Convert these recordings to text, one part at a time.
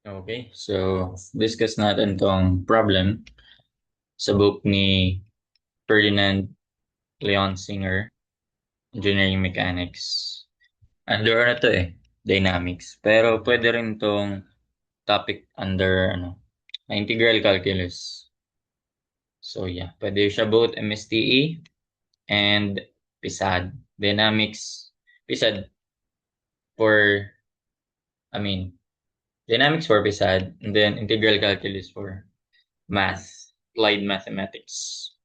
Okay, so discuss natin tong problem sa book ni Ferdinand Leon Singer, Engineering Mechanics. Under ano to dynamics. Pero pwede rin tong topic under integral calculus. So yeah, pwede siya both MSTE and PSAD. Dynamics, PSAD for, I mean, dynamics for PSAD, and then integral calculus for math, applied mathematics.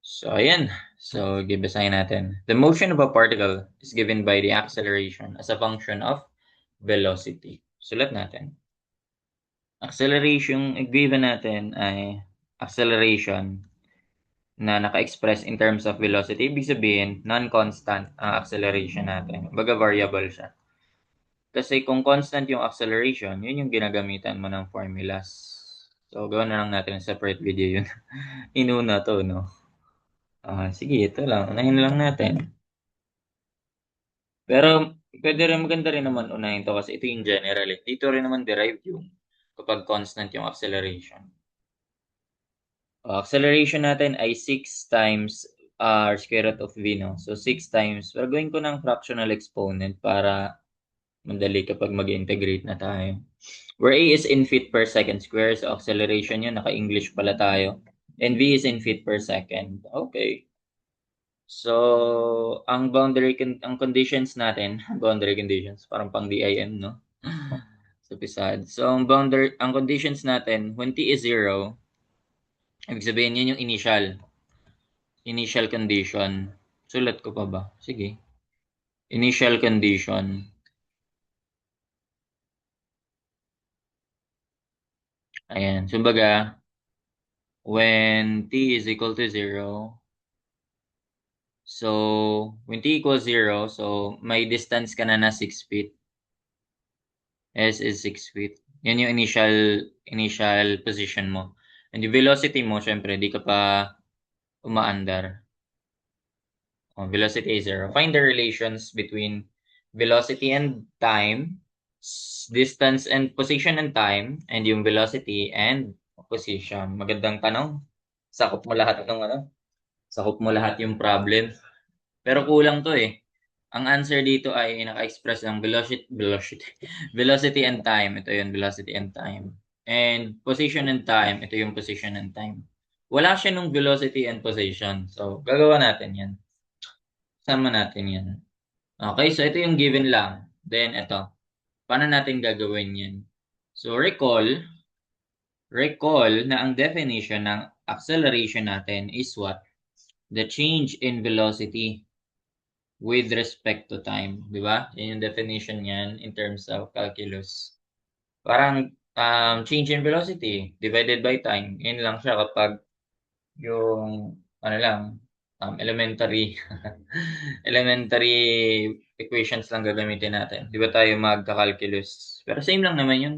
So, ayan. So, gibasahin natin. The motion of a particle is given by the acceleration as a function of velocity. Sulat natin. Acceleration, given natin ay acceleration na naka-express in terms of velocity. Ibig sabihin, non-constant ang acceleration natin. Baga variable siya. Kasi kung constant yung acceleration, yun yung ginagamitan mo ng formulas. So, gawin na lang natin separate video yun. Inuna to, no? Sige, ito lang. Unahin lang natin. Pero pwede rin maganda rin naman unahin to kasi ito yung general eh. Dito rin naman derived yung kapag constant yung acceleration. Acceleration natin ay 6 times r square root of v, no? So 6 times, we're going ko ng fractional exponent para madali kapag mag-integrate na tayo. Where a is in feet per second square, so acceleration yun, naka-English pala tayo. And v is in feet per second. Okay. So, ang conditions natin, boundary conditions, parang pang DIM, no? Sa PSAD. So, ang conditions natin, when t is 0, ibig sabihin yun yung initial condition. Sulat ko pa ba? Sige. Initial condition. Ayan. So, baga, when t is equal to 0, so, when t equals 0, so, may distance ka na 6 feet. S is 6 feet. Yan yung initial position mo. And yung velocity mo, syempre, di ka pa umaandar. Velocity is 0. Find the relations between velocity and time, distance and position and time, and yung velocity and position. Magandang tanong. Sakop mo lahat ng sakop mo lahat yung problem. Pero kulang to eh. Ang answer dito ay naka-express ng velocity and time. Ito yung velocity and time. And position and time. Ito yung position and time. Wala siya nung velocity and position. So, gagawa natin yan. Sama natin yan. Okay, so ito yung given lang. Then, ito. Paano natin gagawin yan? So, recall na ang definition ng acceleration natin is what? The change in velocity with respect to time, di ba? Yan yung definition niyan in terms of calculus. Parang change in velocity divided by time. Yun lang siya kapag yung elementary elementary equations lang gagamitin natin. Di ba tayo magka-calculus? Pero same lang naman yun.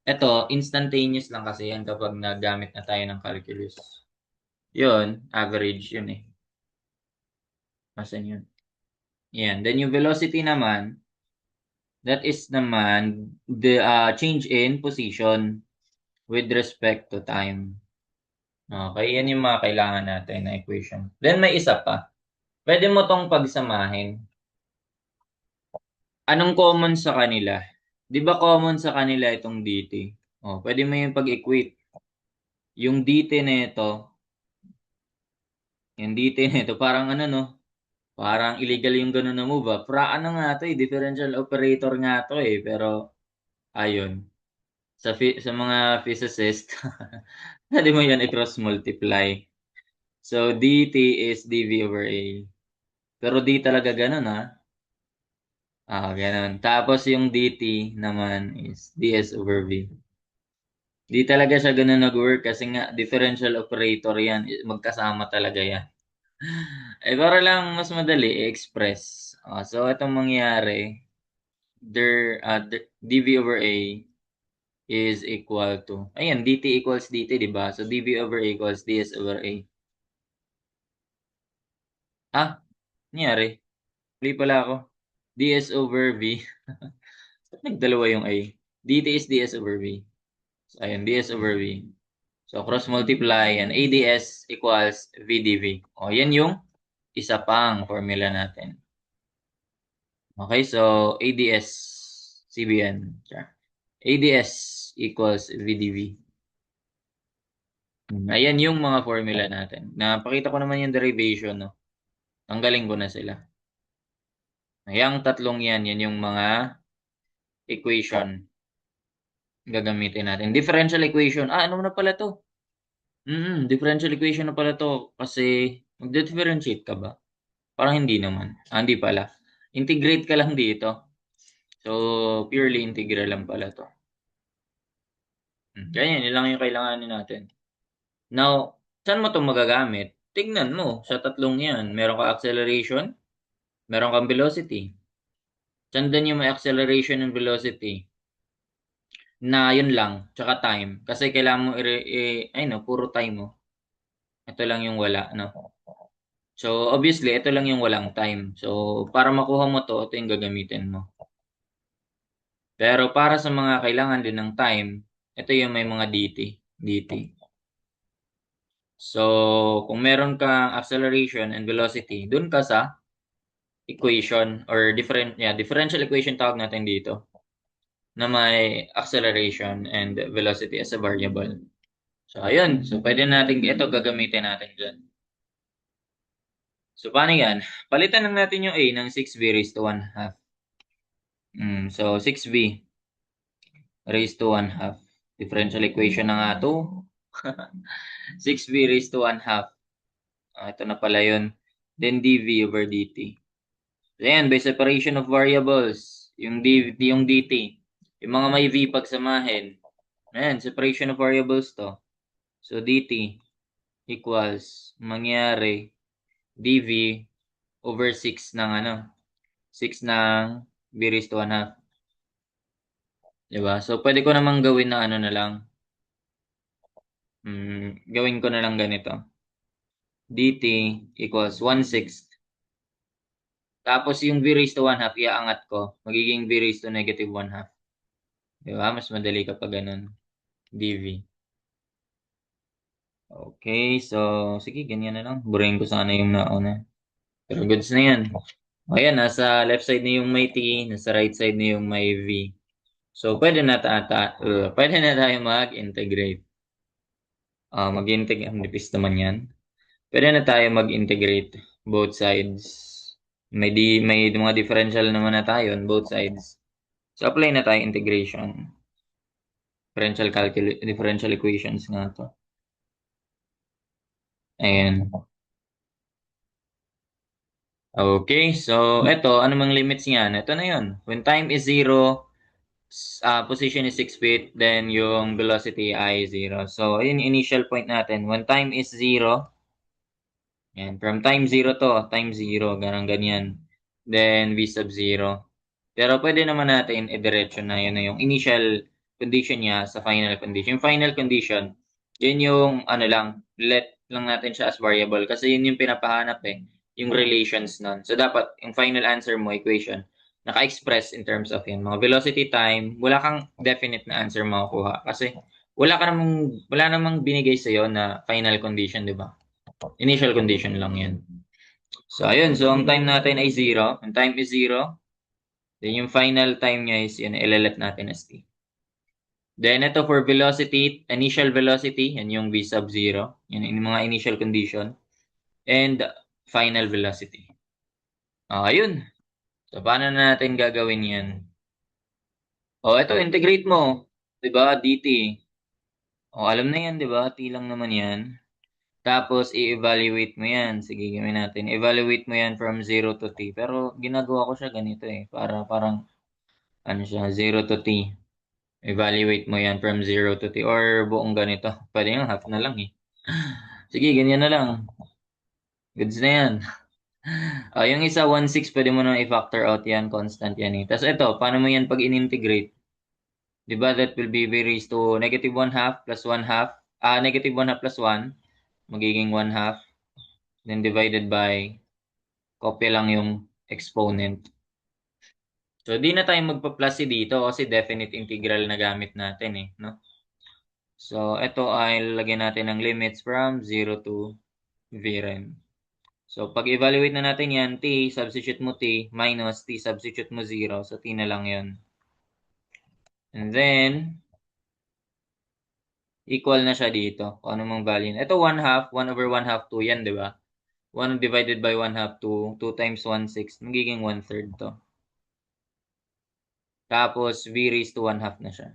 Ito, instantaneous lang kasi yan kapag nagamit na tayo ng calculus. Yun, average yun eh. Asan yun? Yan. Then yung velocity naman, that is naman the change in position with respect to time. Okay, yan yung mga kailangan natin na equation. Then may isa pa. Pwede mo tong pagsamahin. Anong common sa kanila? 'Di ba common sa kanila itong dt? Pwede mo yung pag-equate. Yung dt nito, yung dt nito parang ano no? Parang illegal yung ganun na move. Ano nga to eh, differential operator nga to eh, pero ayun. Sa mga physicist, pwede mo yan i-cross multiply. So, dt is dv over a. Pero di talaga ganun ha. Ganun. Tapos yung dt naman is ds over v. Di talaga siya ganun nag-work kasi nga differential operator yan. Magkasama talaga yan. Para lang mas madali i-express. So, itong mangyari, dv over a is equal to, ayan, dt equals dt, di ba? So, dv over a equals ds over a. Nangyari. Mali pala ako. ds over v. Ba't nagdalawa yung a? dt is ds over v. So, ayun, ds over v. So, cross multiply, and ADS equals VDV. O, yan yung isa pang formula natin. Okay, so ADS, CBN. ADS equals VDV. Ayan yung mga formula natin. Napakita ko naman yung derivation, no? Tanggalin ko na sila. Yung tatlong yan yung mga equation gagamitin natin. Differential equation. Ano na pala to? Differential equation na pala to. Kasi magde-differentiate ka ba? Parang hindi naman. Hindi pala. Integrate ka lang dito. So, purely integral lang pala to. Ganyan, yun lang yung kailanganin natin. Now, saan mo to magagamit? Tignan mo, sa tatlong yan. Meron ka acceleration, meron kang velocity. Sandan yung may acceleration and velocity na yun lang, tsaka time. Kasi kailangan mo ay no, puro time mo. Ito lang yung wala, no? So, obviously, ito lang yung walang time. So, para makuha mo to, ito yung gagamitin mo. Pero para sa mga kailangan din ng time, ito yung may mga dt. So, kung meron kang acceleration and velocity, dun ka sa equation or differential equation tawag natin dito na may acceleration and velocity as a variable. So, ayun. So, pwede natin, ito gagamitin natin dyan. So, paano yan? Palitan lang natin yung A ng 6b raised to 1 half. So, 6b raised to 1 half. Differential equation na nga to. 6b raised to 1 half. Ito na pala yun. Then dv over dt. So, ayan, by separation of variables, yung dt. Yung mga may v pagsamahin. Ayan, separation of variables to. So, dt equals, mangyari, dv over 6 ng 6 ng b raised to 1 half. Diba? So, pwede ko namang gawin na na lang. Gawin ko na lang ganito. dt equals 1/6. Tapos yung b raised to 1 half, iaangat ko. Magiging b raised to negative 1 half. Diba? Mas madali kapag ganun. dv. Okay, so sige, ganyan na lang. Burahin ko sana yung nauna. Pero goods na yan. Ayan, nasa left side na yung may t, nasa right side na yung may v. So, pwede na tayo mag-integrate. Mag-integrate, nipis naman yan. Pwede na tayo mag-integrate both sides. May mga differential naman na tayo on both sides. So, apply na tayo integration. Differential equations nga to. Ayan. Okay, so ito, ano mang limits niyan? Ito na yun. When time is 0, position is 6 feet, then yung velocity ay 0. So, ayun yung initial point natin. When time is 0, yan, from time 0 to, time 0, ganyan. Then, v sub 0. Pero pwede naman natin i-diretso na yun na yung initial condition niya sa final condition. Yung final condition, yun yung let lang natin siya as variable kasi yun yung pinapahanap yung relations nun. So, dapat yung final answer mo, equation, naka-express in terms of yun. Mga velocity, time, wala kang definite na answer makukuha kasi wala namang binigay sa'yo na final condition, di ba? Initial condition lang yan. So, ayun. So, ang time natin ay 0. Ang time is 0. Then, yung final time niya is yun, ilalet natin as t. Then, ito for velocity, initial velocity, yan yung v sub 0. Yan yung mga initial condition. And final velocity. Ayun. So, paano natin gagawin yan? Ito, integrate mo. Diba? dt. Alam na yan, diba? T lang naman yan. Tapos, i-evaluate mo yan. Sige, gawin natin. Evaluate mo yan from 0 to t. Pero, ginagawa ko siya ganito Para parang, siya, 0 to t. Evaluate mo yan from 0 to t. Or buong ganito. Pwede yung half na lang Sige, ganyan na lang. Goods na yan. Yung isa, 1/6, pwede mo na i-factor out yan. Constant yan Tapos ito, paano mo yan pag in-integrate? Diba, that will be raised to negative 1 half plus 1 half. Negative 1 half plus 1. Magiging 1 half. Then divided by, kopya lang yung exponent. So, di na tayo magpa-plus dito kasi definite integral na gamit natin eh, no? So, ito ay lalagyan natin ng limits from 0 to Vren. So, pag-evaluate na natin yan, t, substitute mo t, minus t, substitute mo 0. So, t na lang yon. And then, equal na siya dito. Kung ano mang value. Ito 1 half, 1 over 1 half, 2 yan, di ba? 1 divided by 1 half, 2. 2 times 1, 6. Magiging 1/3 to. Tapos, v raised to 1 half na siya.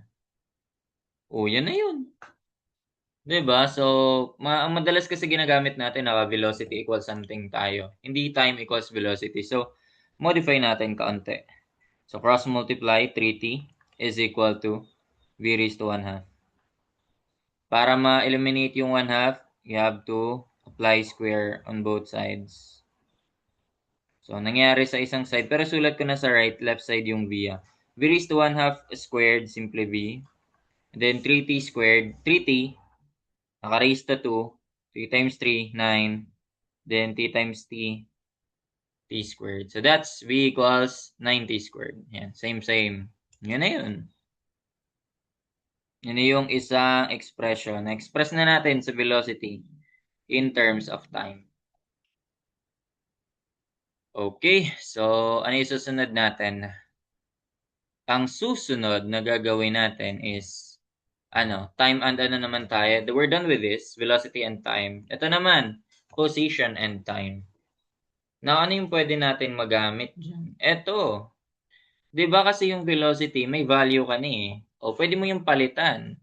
O, yan na yun. Diba? So, ang madalas kasi ginagamit natin na velocity equals something tayo. Hindi time equals velocity. So, modify natin kaunti. So, cross multiply 3t is equal to v raised to 1 half. Para ma-eliminate yung 1 half, you have to apply square on both sides. So, nangyari sa isang side. Pero sulat ko na sa right, left side yung v. V raised to 1 half squared, simply v. And then 3t squared, 3t, naka-raise to 2. 3 times 3, 9. Then t times t, t squared. So, that's v equals 9t squared. Yan, same. Yan na yun. Yan na yung isang expression. Na-express na natin sa velocity in terms of time. Okay, so ano yung susunod natin? Ang susunod na gagawin natin is time and ano naman tayo. We're done with this, velocity and time. Ito naman, position and time. Now, ano yung pwede natin magamit dyan? Ito, di ba kasi yung velocity, may value ka na eh. O pwede mo yung palitan.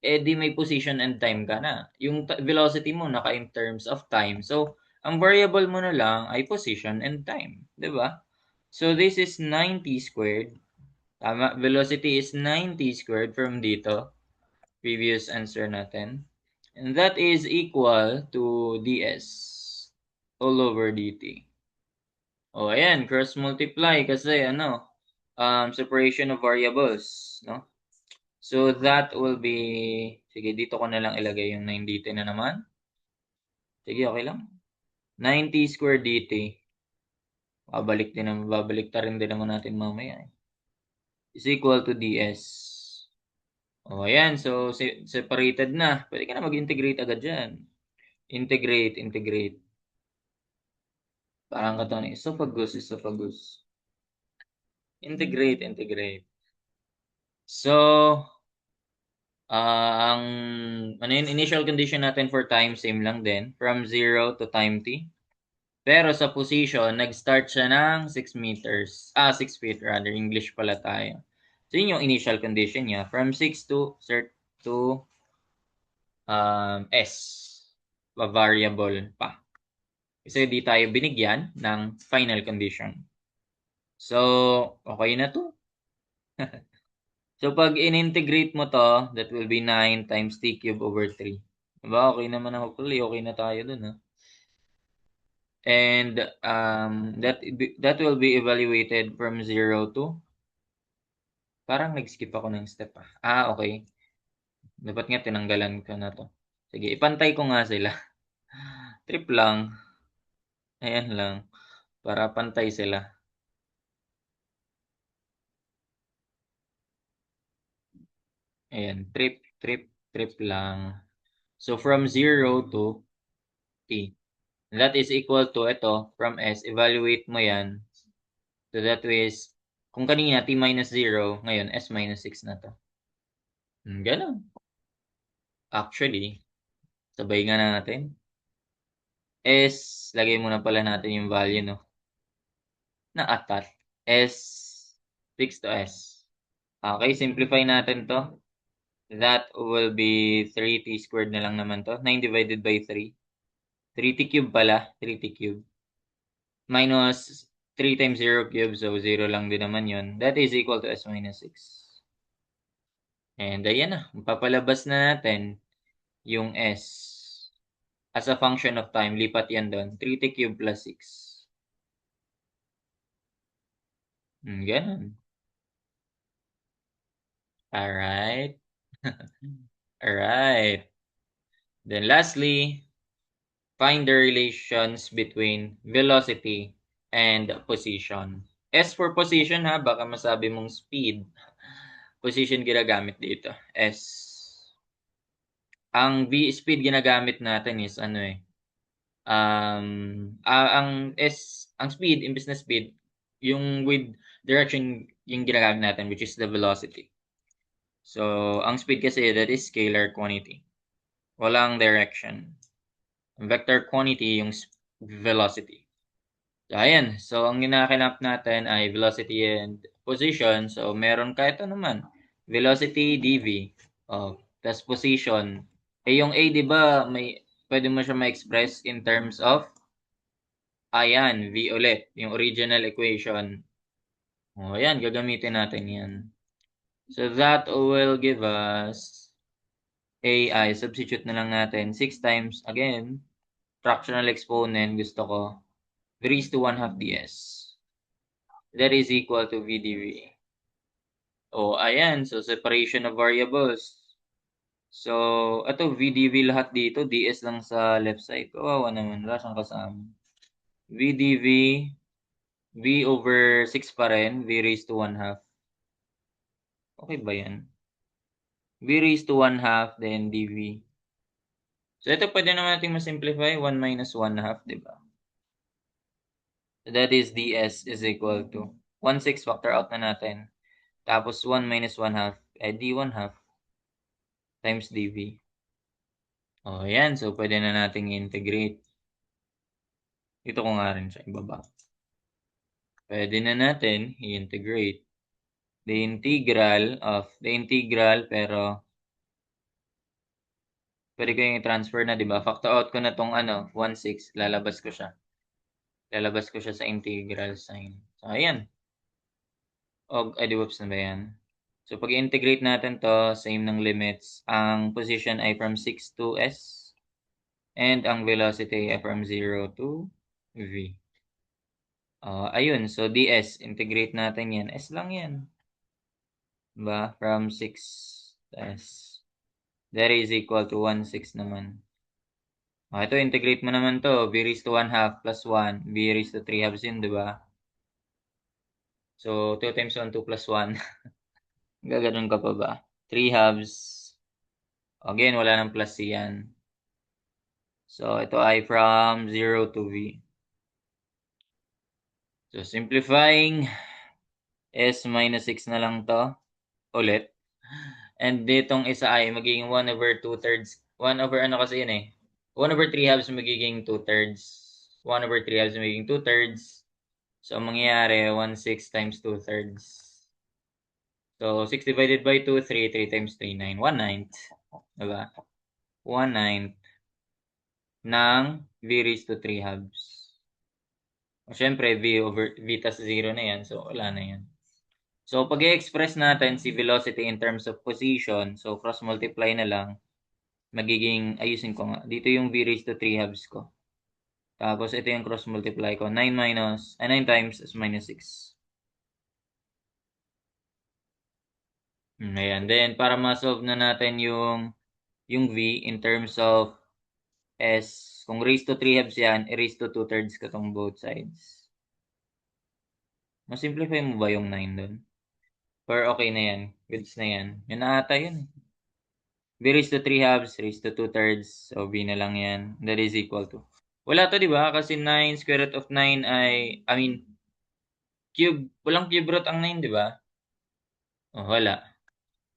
Eh di may position and time ka na. Yung velocity mo naka in terms of time. So, ang variable mo na lang ay position and time. Di ba? So, this is 90 squared. Tama, velocity is 90 squared from dito. Previous answer natin. And that is equal to ds all over dt. O, ayan, cross multiply kasi separation of variables, no? So, that will be, sige, dito ko na lang ilagay yung 9 dt na naman. Sige, okay lang. 90 squared dt. Babalik ta rin din naman natin mamaya. Is equal to ds. O, ayan. So, separated na. Pwede ka na mag-integrate agad dyan. Integrate. Parang katawan, esophagus. Integrate. So, ang initial condition natin for time, same lang din. From 0 to time t. Pero sa position, nag-start siya ng 6 meters. 6 feet rather. English pala tayo. So, yun yung initial condition niya. From 6 to S. Variable pa. Kasi di tayo binigyan ng final condition. So, okay na to. So, pag in-integrate mo to, that will be 9 times t cube over 3. Diba? Okay naman ako pala. Okay na tayo dun, ha? And that will be evaluated from 0 to, parang nag-skip ako ng step. Okay. Dapat nga tinanggalan ko na to. Sige, ipantay ko nga sila. Trip lang. Ayan lang. Para pantay sila. Ayan. Trip lang. So, from 0 to t. That is equal to ito. From S, evaluate mo yan. So, that is, kung kanina t minus 0, ngayon S minus 6 na to. Ganun. Actually, sabay nga natin. S, lagay muna pala natin yung value, no? Na atat. S, 6 to S. Okay, simplify natin to. That will be 3t squared na lang naman to. 9 divided by 3. 3t cube pala. 3t cube. Minus 3 times 0 cube. So, 0 lang din naman yun. That is equal to S minus 6. And ayan na. Papalabas na natin yung S. As a function of time, lipat yan doon. 3t cube plus 6. Ganun. Alright. Alright. Then lastly, find the relations between velocity and position. S for position ha, baka masabi mong speed. Position ginagamit dito, S. Ang V speed ginagamit natin is ano eh, ang ang speed imbes na speed, yung with direction yung ginagamit natin which is the velocity. So, ang speed kasi that is scalar quantity. Walang direction. Vector quantity yung velocity. So, ayan. So, ang ginakanap natin ay velocity and position. So, meron ka ito naman. Velocity dv. Oh, tas position. Eh, yung a, di ba, pwede mo siya ma-express in terms of, ayan, v ulit. Yung original equation. Oh, ayan, gagamitin natin yan. So, that will give us ai. Substitute na lang natin. 6 times, again, fractional exponent, gusto ko, v raised to 1/2 ds. That is equal to v dv. Oh, ayan. So, separation of variables. So, ito, v dv lahat dito. ds lang sa left side. Kawawa naman. Wala siyang kasama. v dv, v over 6 pa rin. V raised to 1/2. Okay ba yan? V raised to 1/2, then dv. So, ito pwede naman natin ma-simplify. 1 minus 1/2, di ba? So, that is ds is equal to 1/6 factor out na natin. Tapos 1 minus 1/2, d 1/2 times dv. Oh, yan. So, pwede na nating integrate. Dito ko nga rin siya ibaba. Pwede na natin i-integrate. The integral, pero pwede ko yung i-transfer na, di ba? Factor out ko na tong 1/6. Lalabas ko siya. Lalabas ko siya sa integral sign. So, ayan. Whoops na ba yan? So, pag integrate natin to, same ng limits. Ang position ay from 6 to s. And ang velocity ay from 0 to v. Ayun. So, ds. Integrate natin yan. S lang yan. Diba? From 6 to s. That is equal to 1/6 naman. Ito, integrate mo naman to. V raised to 1/2 plus 1. V raised to 3/2 yun, diba? So, 2 times 1, 2 plus 1. Gaganon ka pa ba? 3/2. Again, wala nang plus yan. So, ito ay from 0 to v. So, simplifying, s minus 6 na lang to. Ulit. And ditong isa ay magiging 1 over 2/3. 1 over ano kasi yun eh. 1 over 3/2 magiging 2/3. 1 over 3/2 magiging 2/3. So, ang mangyayari, 1/6 times 2/3. So, 6 divided by 2, 3. 3 times 3, 9. 1/9. Diba? 1/9 ng v raised to 3/2. O, syempre, v tas 0 na yan. So, wala na yan. So, pag i-express natin si velocity in terms of position, so, cross-multiply na lang, magiging, ayusin ko nga, dito yung v raised to 3/2 ko. Tapos, ito yung cross-multiply ko. 9 times is minus 6. Ayan. Then, para ma-solve na natin yung v in terms of s, kung raised to 3/2 yan, raised to 2/3 ka tong both sides. Masimplify mo ba yung 9 doon? Or okay na yan? Goods na yan. Yun na ata yun. V raised to 3/2, raised to 2/3. So, v na lang yan. That is equal to. Wala to, di ba? Kasi 9 square root of 9 ay, cube. Walang cube root ang 9, di ba? Oh, wala.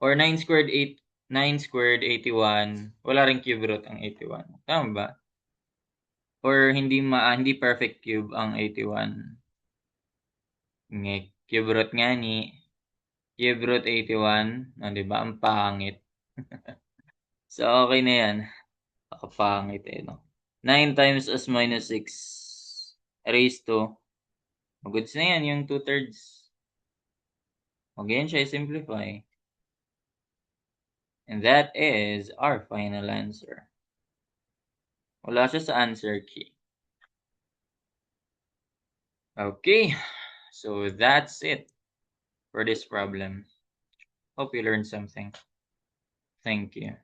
Or 9 squared 81. Wala ring cube root ang 81. Tama ba? Or hindi perfect cube ang 81. Cube root nga ni. Cube root 81. Di ba? Ang pangit. So, okay na yan. Nakapangit no? 9 times s minus 6 raised to. Goods na yan, yung 2/3. Again, siya simplify. And that is our final answer. Wala siya sa answer key. Okay, so that's it for this problem. Hope you learned something. Thank you.